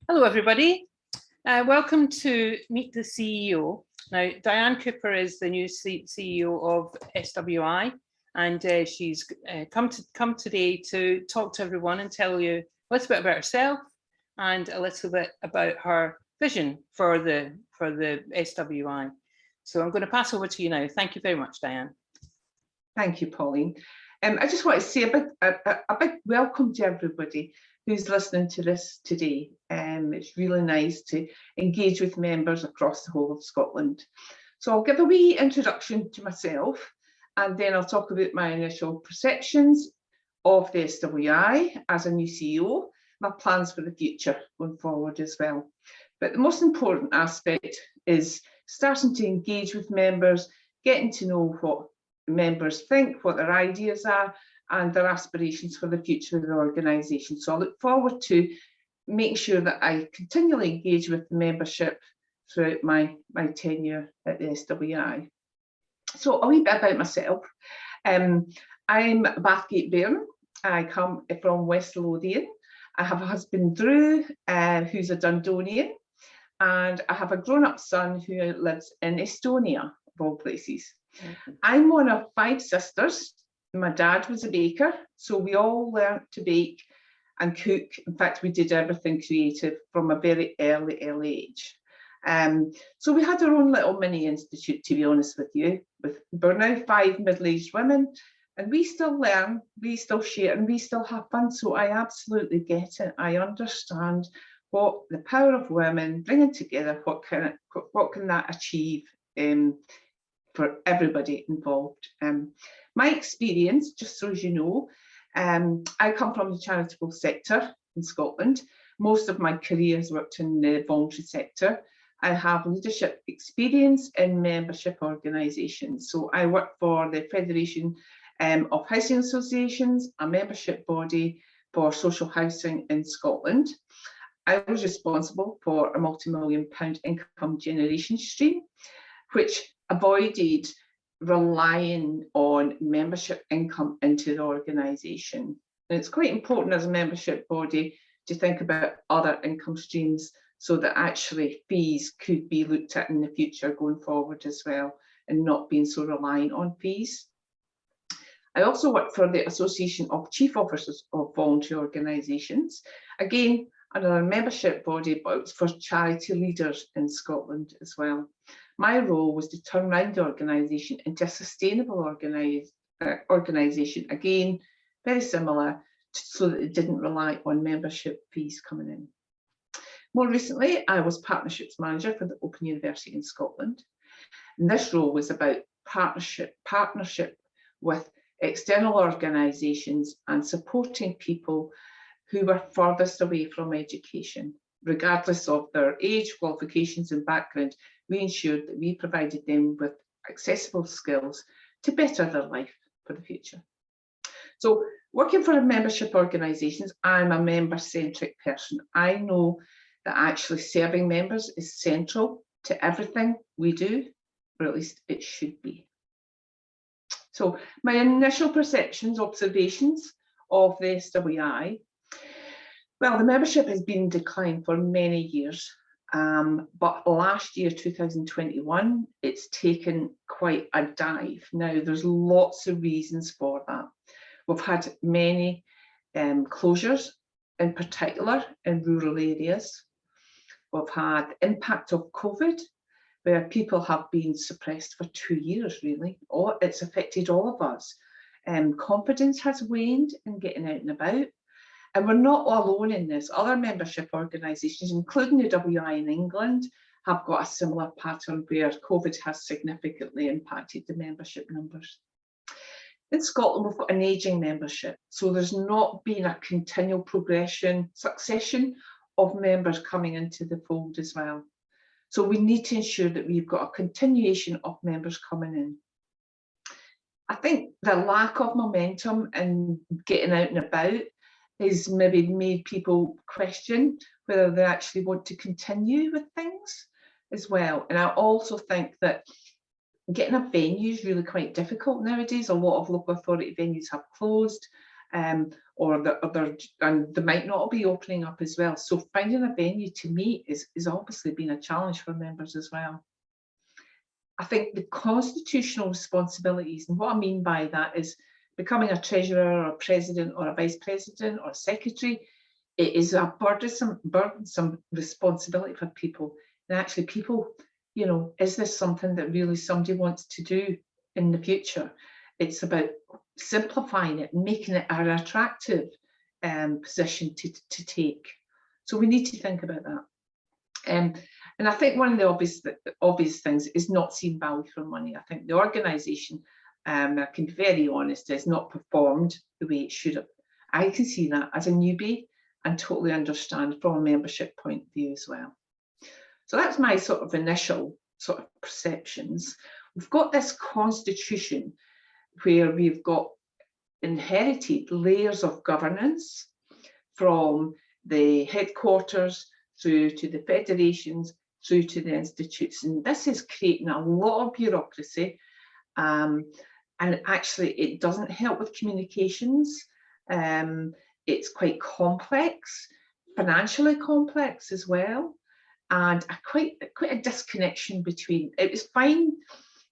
Hello, everybody. Welcome to Meet the CEO. Now, Diane Cooper is the new CEO of SWI, and she's come today to talk to everyone and tell you a little bit about herself and a little bit about her vision for the SWI. So I'm going to pass over to you now. Thank you very much, Diane. Thank you, Pauline. I just want to say a big welcome to everybody who's listening to this today. It's really nice to engage with members across the whole of Scotland. So I'll give a wee introduction to myself, and then I'll talk about my initial perceptions of the SWI as a new CEO, my plans for the future going forward as well. But the most important aspect is starting to engage with members, getting to know what members think, what their ideas are, and their aspirations for the future of the organisation. So I look forward to making sure that I continually engage with the membership throughout my tenure at the SWI. So a wee bit about myself. I'm a Bathgate bairn. I come from West Lothian. I have a husband, Drew, who's a Dundonian, and I have a grown-up son who lives in Estonia, of all places. I'm one of 5 sisters. My dad was a baker, so we all learned to bake and cook. In fact, we did everything creative from a very early age. So we had our own little mini institute, to be honest with you. We're now 5 middle-aged women, and we still learn, we still share, and we still have fun. So I absolutely get it. I understand what the power of women bringing together, what can that achieve for everybody involved. My experience, just so as you know, I come from the charitable sector in Scotland. Most of my career has worked in the voluntary sector. I have leadership experience in membership organisations. So I work for the Federation of Housing Associations, a membership body for social housing in Scotland. I was responsible for a multi-million-pound income generation stream, which avoided relying on membership income into the organisation. And it's quite important as a membership body to think about other income streams so that actually fees could be looked at in the future going forward as well, and not being so reliant on fees. I also work for the Association of Chief Officers of Voluntary Organisations. Again, another membership body, but it's for charity leaders in Scotland as well. My role was to turn around the organisation into a sustainable organisation, again, very similar, so that it didn't rely on membership fees coming in. More recently, I was Partnerships Manager for the Open University in Scotland. And this role was about partnership with external organisations and supporting people who were furthest away from education. Regardless of their age, qualifications and background, we ensured that we provided them with accessible skills to better their life for the future. So working for membership organisations, I'm a member-centric person. I know that actually serving members is central to everything we do, or at least it should be. So my initial perceptions, observations of the SWI. Well, the membership has been in decline for many years, but last year, 2021, it's taken quite a dive. Now, there's lots of reasons for that. We've had many closures, in particular in rural areas. We've had the impact of COVID, where people have been suppressed for 2 years, really. It's affected all of us. Confidence has waned in getting out and about. And we're not alone in this. Other membership organisations, including the WI in England, have got a similar pattern where COVID has significantly impacted the membership numbers. In Scotland, we've got an ageing membership, so there's not been a continual succession of members coming into the fold as well. So we need to ensure that we've got a continuation of members coming in. I think the lack of momentum in getting out and about has maybe made people question whether they actually want to continue with things as well. And I also think that getting a venue is really quite difficult nowadays. A lot of local authority venues have closed. or and they might not be opening up as well. So finding a venue to meet is obviously been a challenge for members as well. I think the constitutional responsibilities, and what I mean by that is becoming a treasurer or a president or a vice president or a secretary, it is a burdensome responsibility for people. And actually people, you know, is this something that really somebody wants to do in the future? It's about simplifying it, making it an attractive position to take. So we need to think about that. And I think one of the obvious things is not seeing value for money. I think the organisation, I can be very honest, has not performed the way it should have. I can see that as a newbie and totally understand from a membership point of view as well. So that's my sort of initial sort of perceptions. We've got this constitution where we've got inherited layers of governance from the headquarters through to the federations, through to the institutes. And this is creating a lot of bureaucracy. And actually it doesn't help with communications. It's quite complex, financially complex as well. And quite a disconnection between, it was fine,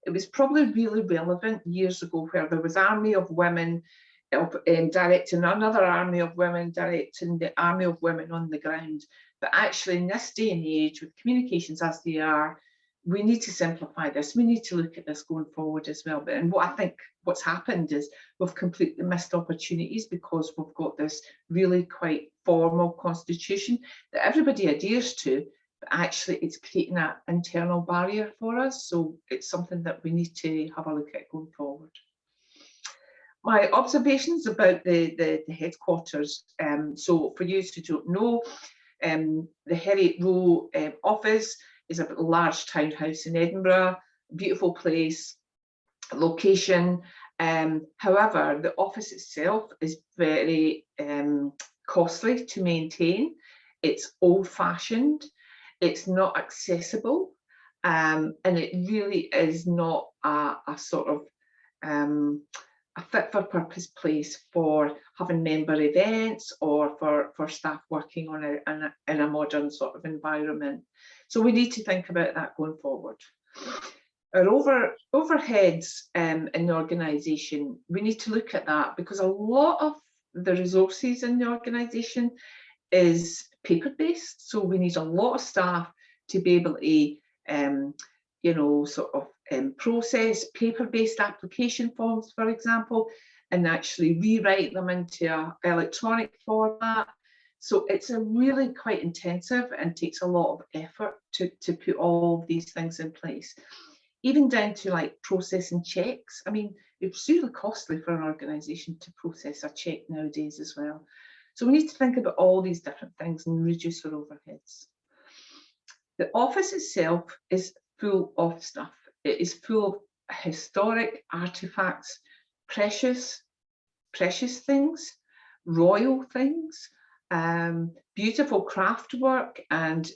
it was probably really relevant years ago where there was army of women directing another army of women, directing the army of women on the ground. But actually in this day and age, with communications as they are, we need to simplify this. We need to look at this going forward as well. And what I think what's happened is we've completely missed opportunities because we've got this really quite formal constitution that everybody adheres to, but actually it's creating an internal barrier for us. So it's something that we need to have a look at going forward. My observations about the headquarters. So for you who don't know, the Heriot Row office is a large townhouse in Edinburgh, beautiful place, location. However, the office itself is very costly to maintain. It's old-fashioned, it's not accessible, and it really is not a sort of a fit for purpose place for having member events or for staff working on in a modern sort of environment. So we need to think about that going forward. Our overheads in the organisation, we need to look at that because a lot of the resources in the organisation is paper-based. So we need a lot of staff to be able to, you know, sort of process paper-based application forms, for example, and actually rewrite them into an electronic format. So it's a really quite intensive and takes a lot of effort to put all of these things in place. Even down to like processing checks. I mean, it's really costly for an organisation to process a check nowadays as well. So we need to think about all these different things and reduce our overheads. The office itself is full of stuff. It is full of historic artifacts, precious things, royal things, beautiful craft work and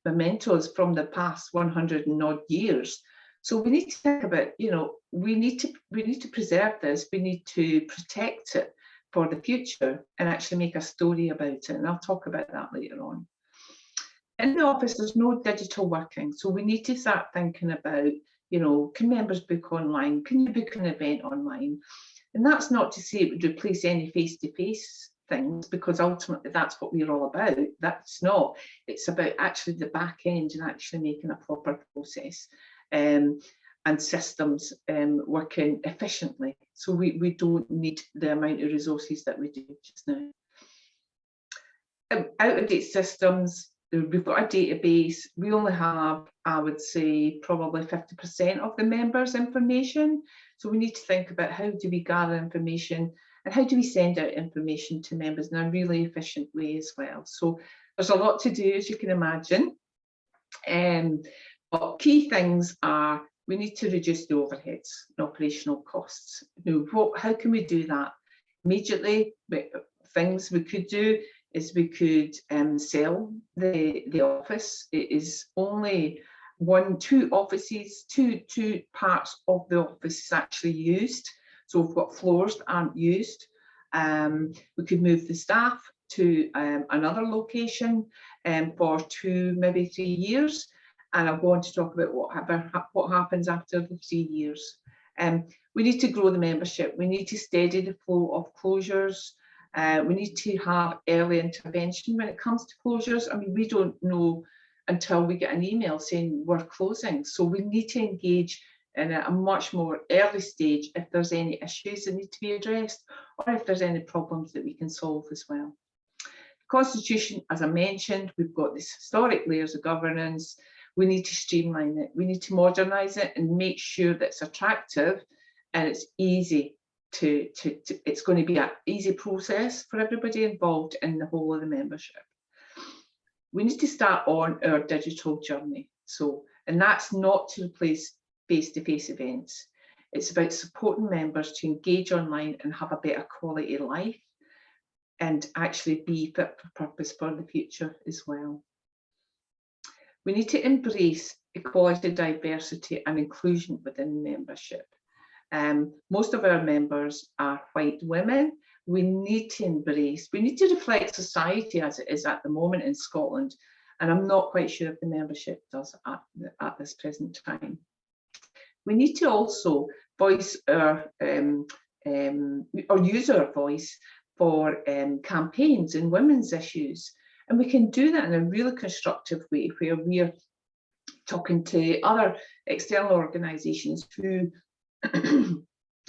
mementos from the past 100 and odd years. So we need to think about, you know, we need to preserve this, we need to protect it for the future and actually make a story about it. And I'll talk about that later on. In the office, there's no digital working. So we need to start thinking about, you know, can members book online? Can you book an event online? And that's not to say it would replace any face-to-face things, because ultimately that's what we're all about. That's not. It's about actually the back end and actually making a proper process and systems working efficiently. So we don't need the amount of resources that we do just now. Out-of-date systems. We've got a database. We only have, I would say, probably 50% of the members' information. So we need to think about how do we gather information and how do we send out information to members in a really efficient way as well. So there's a lot to do, as you can imagine. But key things are we need to reduce the overheads and operational costs. You know, how can we do that? Immediately, things we could do is we could sell the office. It is only two offices, two parts of the office is actually used. So we've got floors that aren't used. We could move the staff to another location for 2, maybe 3 years. And I'll go on to talk about what happens after the 3 years. We need to grow the membership. We need to steady the flow of closures. We need to have early intervention when it comes to closures. I mean, we don't know until we get an email saying we're closing. So we need to engage in a much more early stage if there's any issues that need to be addressed, or if there's any problems that we can solve as well. Constitution, as I mentioned, we've got these historic layers of governance. We need to streamline it. We need to modernise it and make sure that it's attractive and it's easy it's going to be an easy process for everybody involved in the whole of the membership. We need to start on our digital journey. And that's not to replace face-to-face events. It's about supporting members to engage online and have a better quality of life and actually be fit for purpose for the future as well. We need to embrace equality, diversity and inclusion within membership. Most of our members are white women. We need to reflect society as it is at the moment in Scotland. And I'm not quite sure if the membership does at this present time. We need to also voice or use our voice for campaigns in women's issues. And we can do that in a really constructive way where we're talking to other external organisations who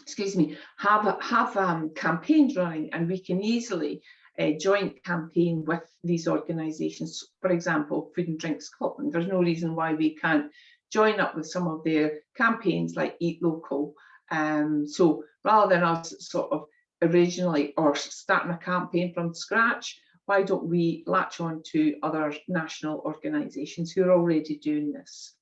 excuse me, have campaigns running, and we can easily joint campaign with these organisations. For example, Food and Drink Scotland, there's no reason why we can't join up with some of their campaigns like Eat Local. So rather than us sort of originally or starting a campaign from scratch, why don't we latch on to other national organisations who are already doing this?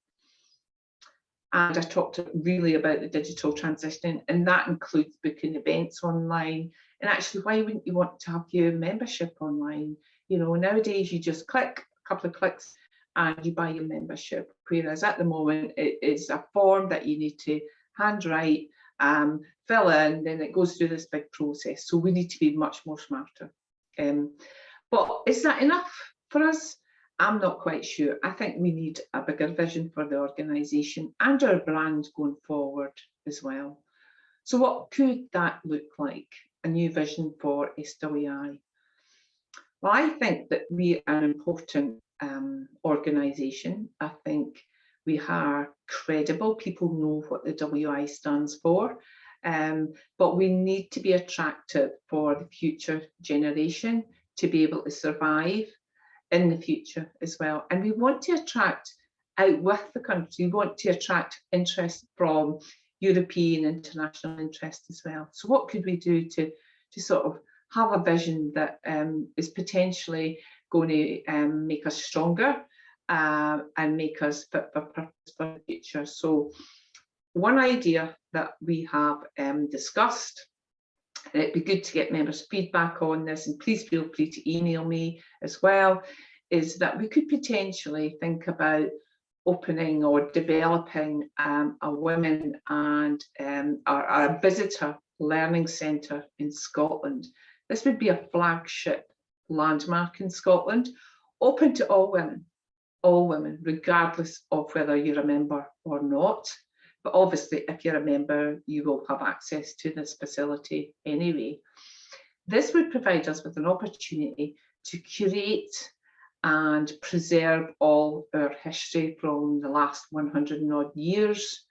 And I talked really about the digital transition, and that includes booking events online. And actually, why wouldn't you want to have your membership online? You know, nowadays you just click a couple of clicks and you buy your membership. Whereas at the moment, it is a form that you need to handwrite, fill in, then it goes through this big process. So we need to be much more smarter. But is that enough for us? I'm not quite sure. I think we need a bigger vision for the organisation and our brand going forward as well. So what could that look like? A new vision for SWI? Well, I think that we are an important organisation. I think we are credible. People know what the WI stands for. But we need to be attractive for the future generation to be able to survive in the future as well. And we want to attract out with the country. We want to attract interest from European international interest as well. So what could we do to sort of have a vision that is potentially going to make us stronger and make us fit for purpose for the future? So one idea that we have discussed, and it'd be good to get members' feedback on this, and please feel free to email me as well, is that we could potentially think about opening or developing a women and a visitor learning centre in Scotland. This would be a flagship landmark in Scotland, open to all women, regardless of whether you're a member or not. But obviously, if you're a member, you will have access to this facility anyway. This would provide us with an opportunity to curate and preserve all our history from the last 100 and odd years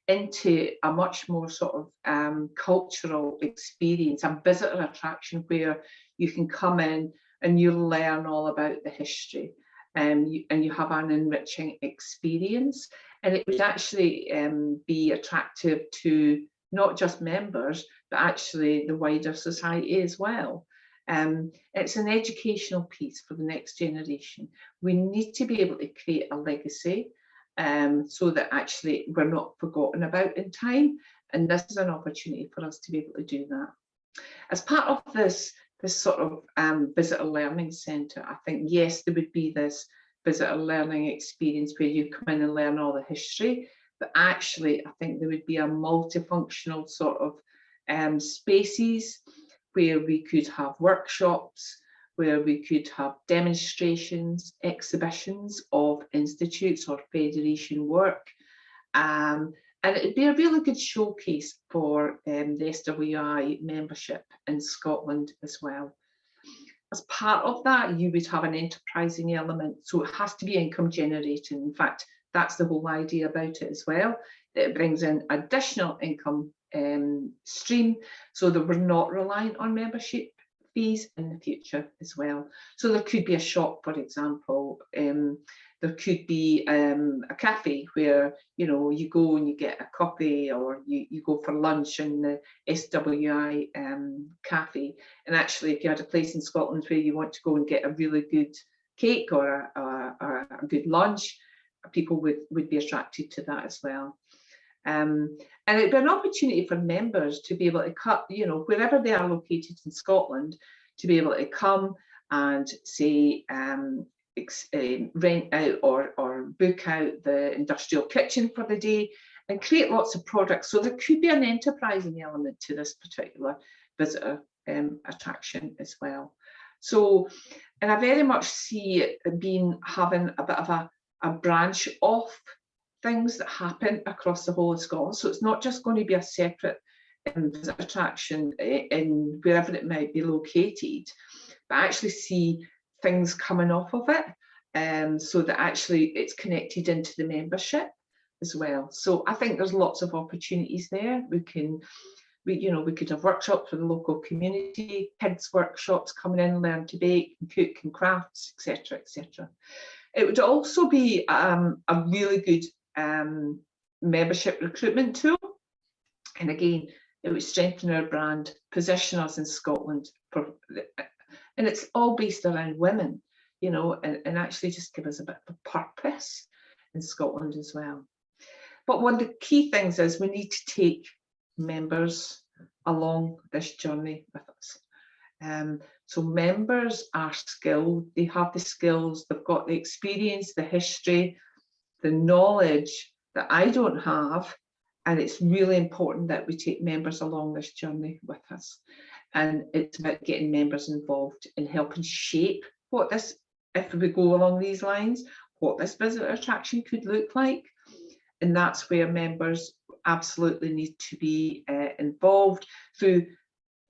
into a much more sort of cultural experience, a visitor attraction where you can come in and you learn all about the history, and you have an enriching experience. And it would actually be attractive to not just members, but actually the wider society as well. It's an educational piece for the next generation. We need to be able to create a legacy so that actually we're not forgotten about in time. And this is an opportunity for us to be able to do that. As part of this sort of visitor learning centre, I think, yes, there would be this visitor learning experience where you come in and learn all the history, but actually I think there would be a multifunctional sort of spaces where we could have workshops, where we could have demonstrations, exhibitions of institutes or federation work. And it'd be a really good showcase for the SWI membership in Scotland as well. As part of that, you would have an enterprising element, so it has to be income generating. In fact, that's the whole idea about it as well. It brings in additional income stream, so that we're not reliant on membership fees in the future as well. So there could be a shop, for example. There could be a cafe where, you know, you go and you get a coffee, or you go for lunch in the SWI cafe. And actually, if you had a place in Scotland where you want to go and get a really good cake or a good lunch, people would be attracted to that as well. And it'd be an opportunity for members to be able to cut, you know, wherever they are located in Scotland, to be able to come and say, rent out or book out the industrial kitchen for the day and create lots of products. So there could be an enterprising element to this particular visitor attraction as well. So, and I very much see it having a bit of a branch off things that happen across the whole of Scotland. So it's not just going to be a separate visitor attraction in wherever it might be located, but actually see things coming off of it, so that actually it's connected into the membership as well. So I think there's lots of opportunities there. We could have workshops for the local community, kids workshops coming in, learn to bake and cook and crafts, etc., etc. It would also be a really good membership recruitment tool, and again, it would strengthen our brand, position us in Scotland and it's all based around women, you know, and actually just give us a bit of a purpose in Scotland as well. But one of the key things is we need to take members along this journey with us. So members are skilled, they have the skills, they've got the experience, the history, the knowledge that I don't have, and it's really important that we take members along this journey with us. And it's about getting members involved in helping shape what this, if we go along these lines, what this visitor attraction could look like. And that's where members absolutely need to be involved through,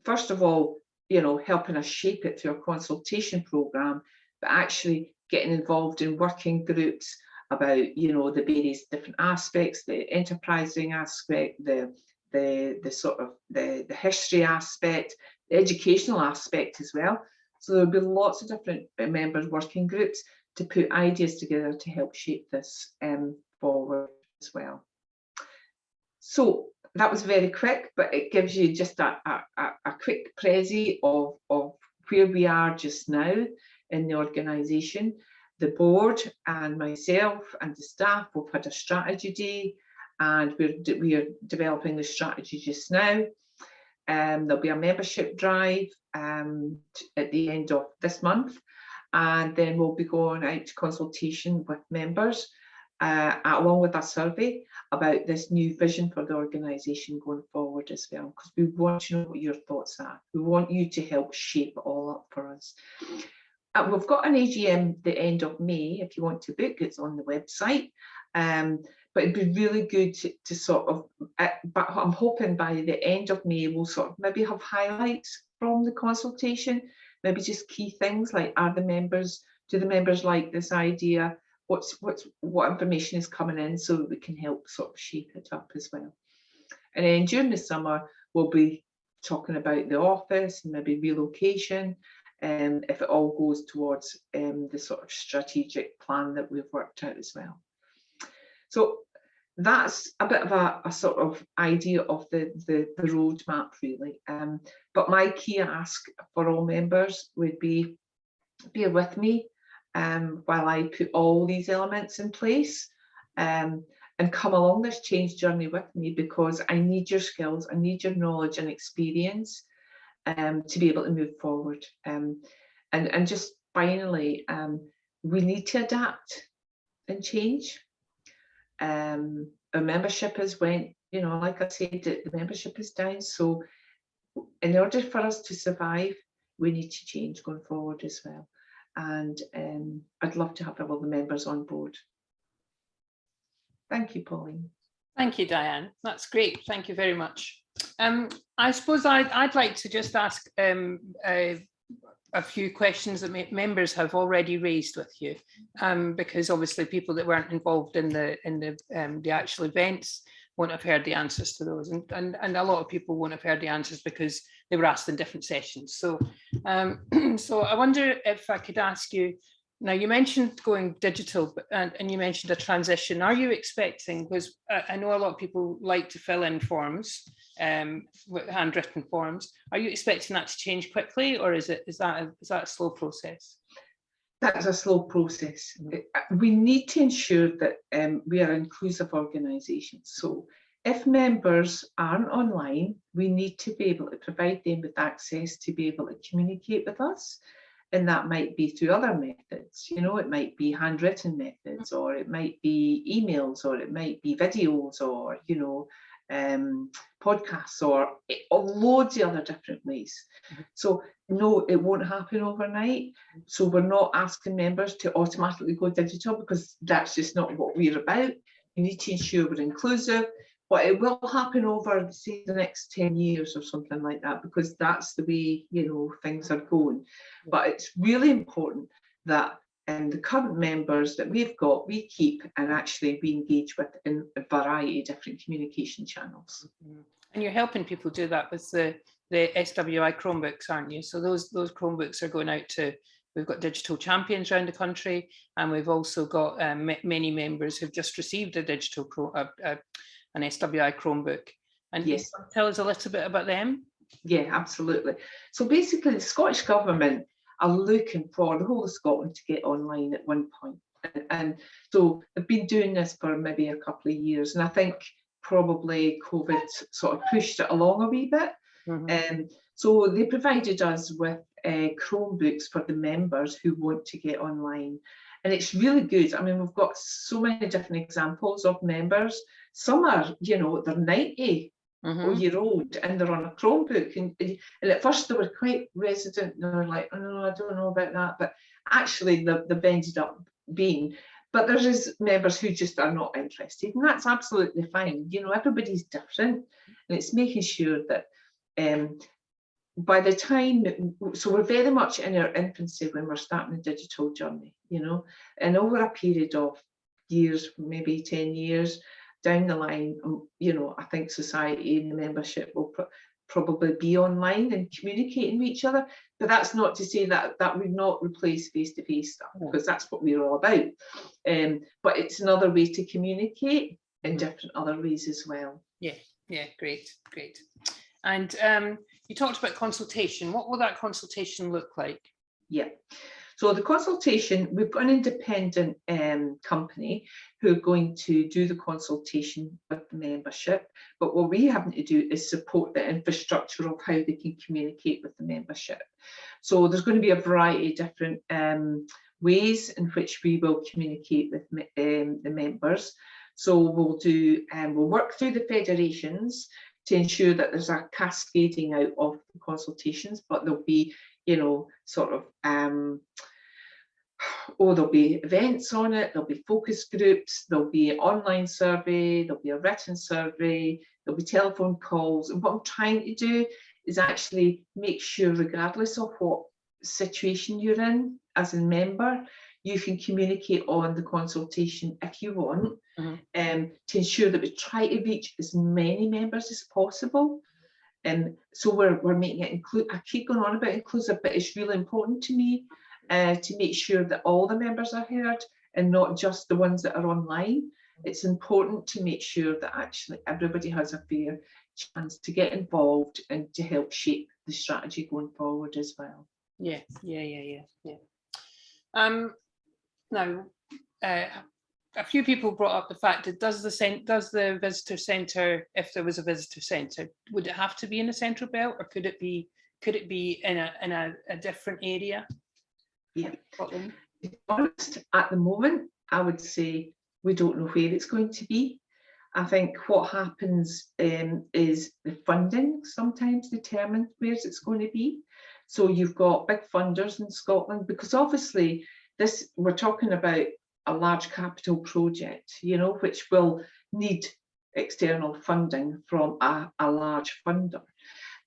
first of all, you know, helping us shape it through our consultation programme, but actually getting involved in working groups about, you know, the various different aspects, the enterprising aspect, the sort of the history aspect, the educational aspect as well. So there'll be lots of different members working groups to put ideas together to help shape this forward as well. So that was very quick, but it gives you just a quick précis of where we are just now in the organisation. The board and myself and the staff, we've had a strategy day, and we are developing the strategy just now. There'll be a membership drive at the end of this month, and then we'll be going out to consultation with members along with a survey about this new vision for the organisation going forward as well, because we want to know what your thoughts are. We want you to help shape it all up for us. We've got an AGM the end of May. If you want to book, it's on the website. But it'd be really good to sort of, but I'm hoping by the end of May, we'll sort of maybe have highlights from the consultation, maybe just key things like, do the members like this idea? What information is coming in, so that we can help sort of shape it up as well. And then during the summer, we'll be talking about the office and maybe relocation, if it all goes towards the sort of strategic plan that we've worked out as well. So that's a bit of a sort of idea of the roadmap really. But my key ask for all members would be, bear with me while I put all these elements in place, and come along this change journey with me, because I need your skills, I need your knowledge and experience to be able to move forward. And just finally, we need to adapt and change. Our membership has went, you know, like I said, the membership is down, so in order for us to survive, we need to change going forward as well. And I'd love to have all the members on board. Thank you, Pauline. Thank you, Diane. That's great. Thank you very much. I suppose I'd like to just ask a few questions that members have already raised with you, because obviously people that weren't involved in the actual events won't have heard the answers to those, and a lot of people won't have heard the answers because they were asked in different sessions. So, so I wonder if I could ask you. Now, you mentioned going digital, and you mentioned a transition. Are you expecting, because I know a lot of people like to fill in forms, handwritten forms, are you expecting that to change quickly, or is that a slow process? That's a slow process. We need to ensure that we are an inclusive organisation. So if members aren't online, we need to be able to provide them with access to be able to communicate with us. And that might be through other methods, you know, it might be handwritten methods, or it might be emails, or it might be videos, or, you know, podcasts, or loads of other different ways. So no, it won't happen overnight. So we're not asking members to automatically go digital, because that's just not what we're about. We need to ensure we're inclusive. But it will happen over, say, the next 10 years or something like that, because that's the way, you know, things are going. But it's really important that the current members that we've got, we keep and actually we engage with in a variety of different communication channels. And you're helping people do that with the SWI Chromebooks, aren't you? So those Chromebooks are going out to, we've got digital champions around the country, and we've also got many members who've just received a digital an SWI Chromebook. And yes, tell us a little bit about them. Yeah, absolutely. So basically the Scottish Government are looking for the whole of Scotland to get online at one point. And so they've been doing this for maybe a couple of years. And I think probably COVID sort of pushed it along a wee bit. So they provided us with Chromebooks for the members who want to get online. And it's really good. I mean, we've got so many different examples of members. Some are, you know, they're 90 year old and they're on a Chromebook. And at first they were quite resident. And they were like, oh, no, I don't know about that. But actually they've ended up being. But there's members who just are not interested. And that's absolutely fine. You know, everybody's different. And it's making sure that by the time, so we're very much in our infancy when we're starting the digital journey, you know, and over a period of years, maybe 10 years down the line, you know, I think society and the membership will probably be online and communicating with each other. But that's not to say that that would not replace face-to-face stuff, because that's what we're all about. But it's another way to communicate in different other ways as well. Yeah, great. And you talked about consultation. What will that consultation look like? Yeah, so the consultation, we've got an independent company who are going to do the consultation with the membership. But what we having to do is support the infrastructure of how they can communicate with the membership. So there's going to be a variety of different ways in which we will communicate with the members. So we'll work through the federations to ensure that there's a cascading out of the consultations, but there'll be, you know, sort of, there'll be events on it, there'll be focus groups, there'll be an online survey, there'll be a written survey, there'll be telephone calls. And what I'm trying to do is actually make sure, regardless of what situation you're in as a member, you can communicate on the consultation if you want, to ensure that we try to reach as many members as possible. And so we're making it include. I keep going on about inclusive, but it's really important to me to make sure that all the members are heard and not just the ones that are online. It's important to make sure that actually everybody has a fair chance to get involved and to help shape the strategy going forward as well. Yeah. Now, a few people brought up the fact that does the visitor centre, if there was a visitor centre, would it have to be in the central belt, or could it be in a different area? Yeah. To be honest, at the moment, I would say we don't know where it's going to be. I think what happens is the funding sometimes determines where it's going to be. So you've got big funders in Scotland, because obviously we're talking about a large capital project, you know, which will need external funding from a large funder.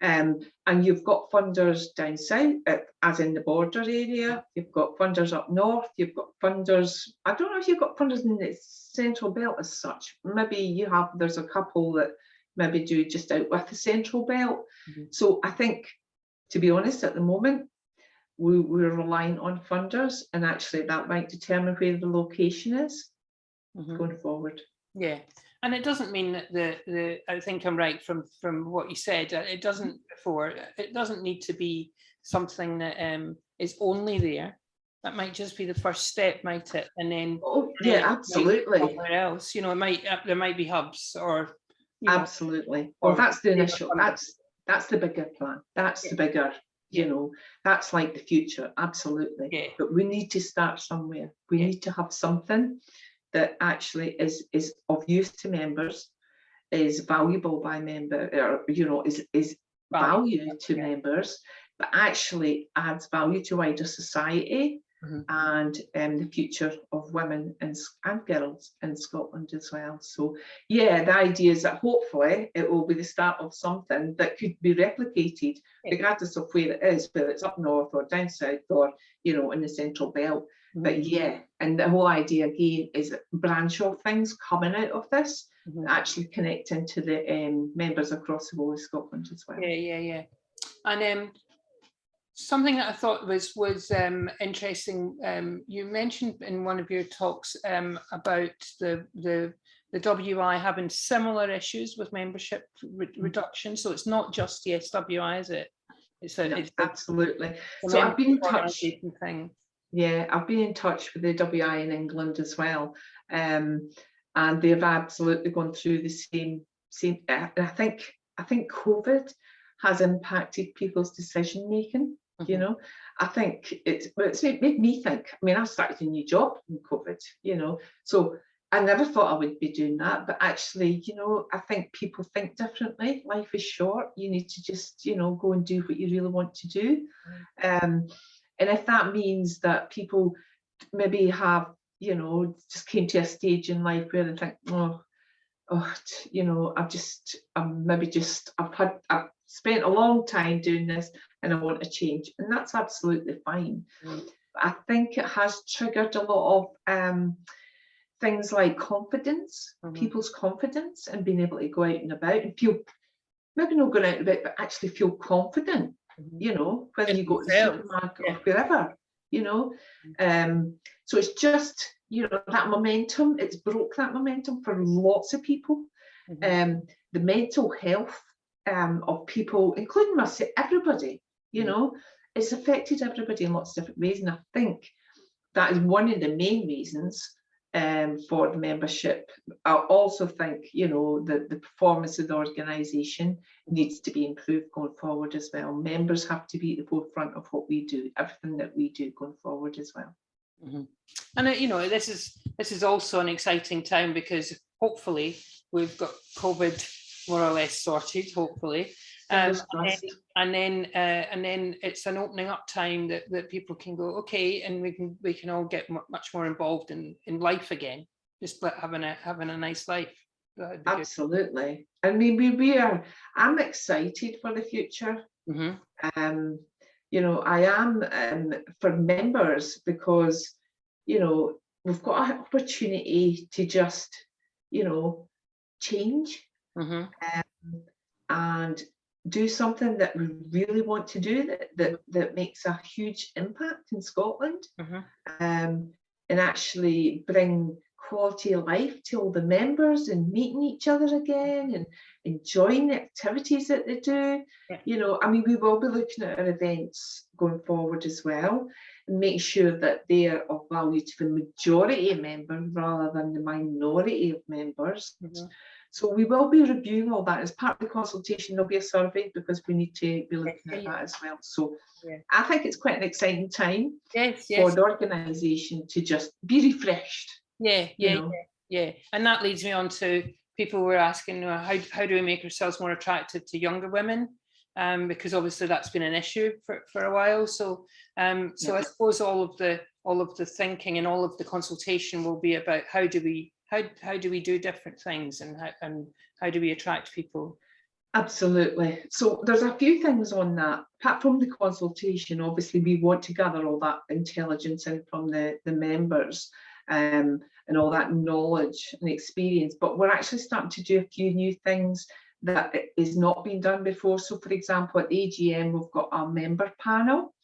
And you've got funders down south, as in the border area, you've got funders up north, you've got funders, I don't know if you've got funders in the central belt as such. Maybe there's a couple that maybe do just out with the central belt. So I think, to be honest, at the moment, we're relying on funders, and actually that might determine where the location is going forward. Yeah. And it doesn't mean that I think I'm right from what you said. It doesn't need to be something that is only there. That might just be the first step, might it? And then absolutely. Somewhere else, you know, there might be hubs or absolutely. Well, that's the initial. That's the bigger plan. That's the bigger. You know, that's like the future. Absolutely. Yeah. But we need to start somewhere. We need to have something that actually is of use to members, is valuable by members, or is value to members, but actually adds value to wider society and the future of women and girls in Scotland as well. So yeah, the idea is that hopefully it will be the start of something that could be replicated, regardless of where it is, whether it's up north or down south or in the central belt. But yeah, and the whole idea again is a branch of things coming out of this, actually connecting to the members across the whole of Scotland as well. Yeah. And something that I thought was interesting. You mentioned in one of your talks about the WI having similar issues with membership reduction. So it's not just the SWI, is it? It's absolutely. So I've been in touch. Yeah, I've been in touch with the WI in England as well, and they've absolutely gone through the same. I think COVID has impacted people's decision making. You know, I think it's made me think. I mean, I started a new job in COVID. So I never thought I would be doing that, but actually, I think people think differently. Life is short. You need to just, go and do what you really want to do. And if that means that people maybe have, just came to a stage in life where they think, I've spent a long time doing this and I want to change, and that's absolutely fine. But I think it has triggered a lot of things like confidence, people's confidence, and being able to go out and about and feel, maybe not going out and about, but actually feel confident. Whether you go to the supermarket or wherever, so it's just, that momentum, it's broke that momentum for lots of people. The mental health of people, including myself, everybody, it's affected everybody in lots of different ways. And I think that is one of the main reasons for the membership. I also think, the performance of the organisation needs to be improved going forward as well. Members have to be at the forefront of what we do, everything that we do going forward as well. And this is also an exciting time, because hopefully we've got COVID more or less sorted, hopefully. And then it's an opening up time that people can go, okay, and we can all get much more involved in life again, just having a nice life. Absolutely. I mean, I'm excited for the future. I am for members, because we've got an opportunity to just change and do something that we really want to do, that makes a huge impact in Scotland, and actually bring quality of life to all the members, and meeting each other again and enjoying the activities that they do. We will be looking at our events going forward as well, and make sure that they are of value to the majority of members rather than the minority of members. So we will be reviewing all that as part of the consultation. There'll be a survey, because we need to be looking at that as well. So I think it's quite an exciting time for the organisation to just be refreshed. Yeah. And that leads me on to people were asking, you know, how do we make ourselves more attractive to younger women? Because obviously that's been an issue for a while. So I suppose all of the thinking and all of the consultation will be about how do we do different things, and how do we attract people? Absolutely. So there's a few things on that. Apart from the consultation, obviously we want to gather all that intelligence in from the members, and all that knowledge and experience, but we're actually starting to do a few new things that is not being done before. So for example, at AGM we've got a member panel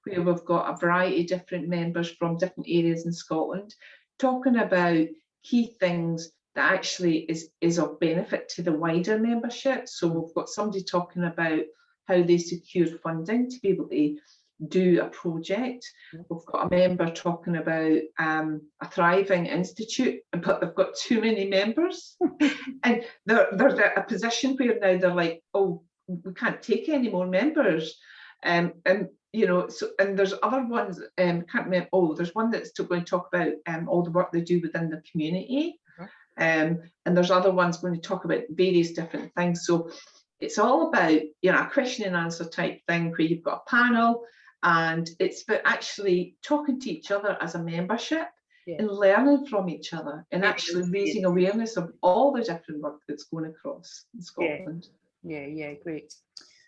where we've got a variety of different members from different areas in Scotland talking about key things that actually is of benefit to the wider membership. So we've got somebody talking about how they secure funding to be able to do a project. We've got a member talking about a thriving institute, but they've got too many members. And they're at a position where now they're like, oh, we can't take any more members. And you know, so, and there's other ones, can't remember, oh, there's one that's going to talk about all the work they do within the community. And there's other ones going to talk about various different things. So it's all about, you know, a question and answer type thing where you've got a panel, and it's about actually talking to each other as a membership and learning from each other, and actually raising awareness of all the different work that's going across in Scotland. Yeah, great.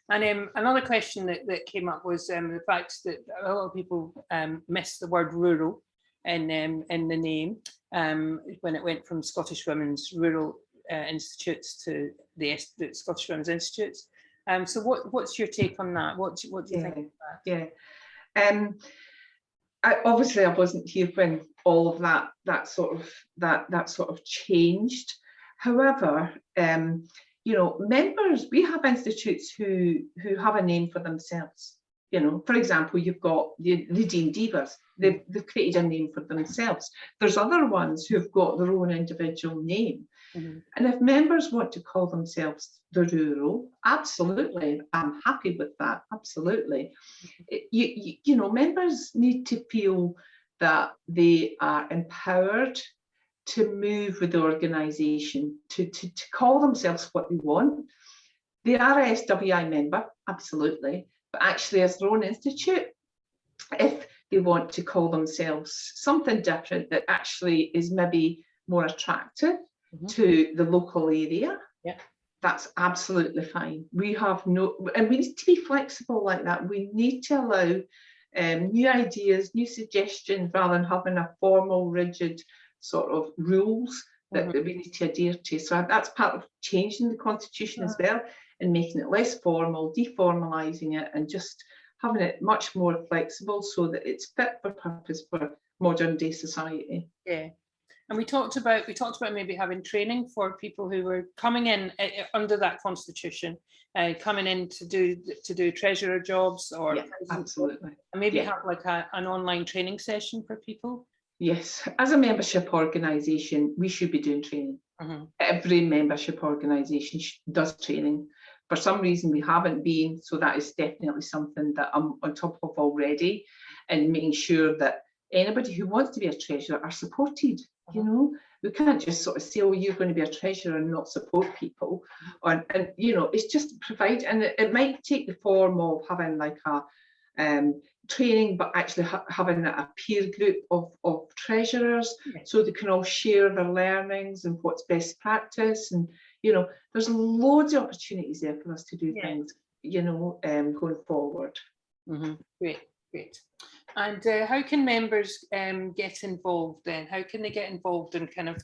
And another question that came up was the fact that a lot of people miss the word rural in the name when it went from Scottish Women's Rural Institutes to the Scottish Women's Institutes. So what's your take on that? What do you think of that? Obviously I wasn't here when all of that sort of changed. However, you know, members, we have institutes who have a name for themselves. You know, for example, you've got the Dean Divas. They've created a name for themselves. There's other ones who've got their own individual name. And if members want to call themselves the rural, absolutely, I'm happy with that. Absolutely. You know, members need to feel that they are empowered to move with the organisation, to call themselves what they want. They are a SWI member, absolutely, but actually as their own institute, if they want to call themselves something different that actually is maybe more attractive to the local area, that's absolutely fine. We have and we need to be flexible like that. We need to allow new ideas, new suggestions, rather than having a formal, rigid sort of rules that we need to adhere to. So that's part of changing the constitution as well, and making it less formal, deformalising it, and just having it much more flexible so that it's fit for purpose for modern day society. Yeah. And we talked about maybe having training for people who were coming in under that constitution, coming in to do treasurer jobs, or absolutely, and maybe have like an online training session for people. Yes, as a membership organisation, we should be doing training. Every membership organisation does training. For some reason, we haven't been, so that is definitely something that I'm on top of already, and making sure that anybody who wants to be a treasurer are supported. You know, we can't just sort of say, oh, you're going to be a treasurer and not support people. And you know, it's just provide, and it might take the form of having like a training, but actually having a peer group of treasurers, so they can all share their learnings and what's best practice. And you know, there's loads of opportunities there for us to do things, you know, going forward. Great. And how can members get involved then? How can they get involved and kind of,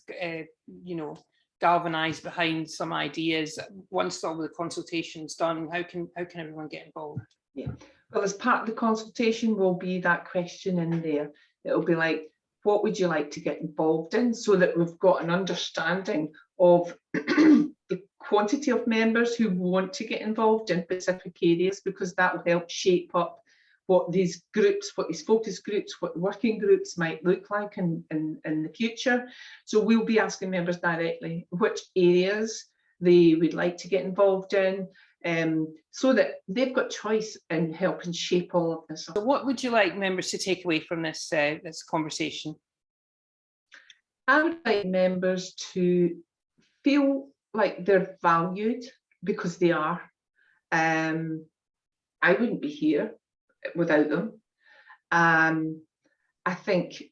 you know, galvanise behind some ideas once all the consultation's done? How can everyone get involved? Yeah, well, as part of the consultation will be that question in there. It'll be like, what would you like to get involved in, so that we've got an understanding of the quantity of members who want to get involved in specific areas, because that will help shape up what these groups, what these focus groups, what working groups might look like in the future. So we'll be asking members directly which areas they would like to get involved in, so that they've got choice in helping shape all of this. So what would you like members to take away from this this conversation? I would like members to feel like they're valued, because they are. I wouldn't be here without them. I think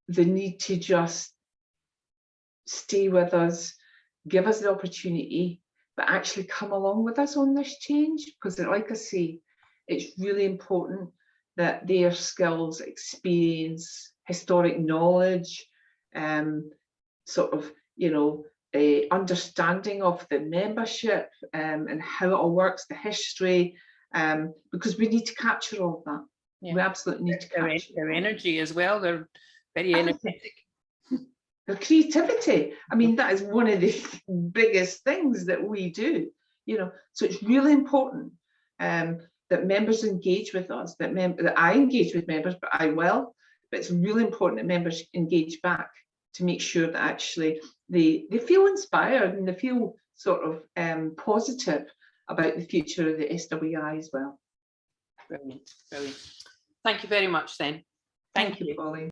the need to just stay with us, give us the opportunity, but actually come along with us on this change, because like I say, it's really important that their skills, experience, historic knowledge, sort of, you know, understanding of the membership, and how it all works, the history, because we need to capture all of that. Yeah. We absolutely need to capture their energy as well. They're very everything. energetic. Their creativity. I mean, that is one of the biggest things that we do, you know. So it's really important that members engage with us, that I engage with members, but but it's really important that members engage back to make sure that actually they feel inspired and they feel sort of positive about the future of the SWI as well. Brilliant, brilliant. Thank you very much then. Thank you, Pauline.